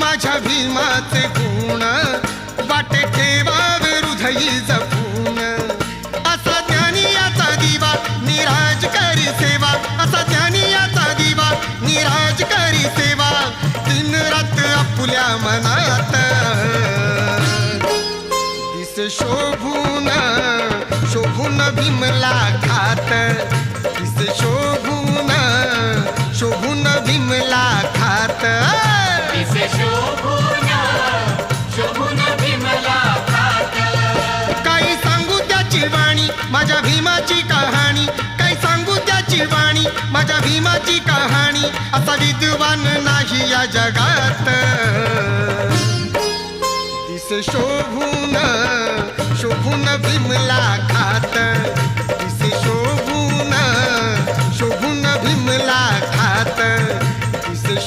माझ्या भीमाचे गुण वाटे ठेवावे हृदयी जपून. असा ज्ञानी याचा दिवा निराज करी सेवा, असा ज्ञानी याचा दिवा निराज करी सेवा. दिन रात आपुल्या मनात दिस शोभून शोभून भीमला खात, दिस शोभून शोभून भीमला खात. काही सांगू त्याची वाणी माझ्या भीमाची कहाणी, काही सांगू त्याची वाणी माझ्या भीमाची कहाणी. असा विद्वान नाही या जगात दिस शोभून शोभून भीमला खात,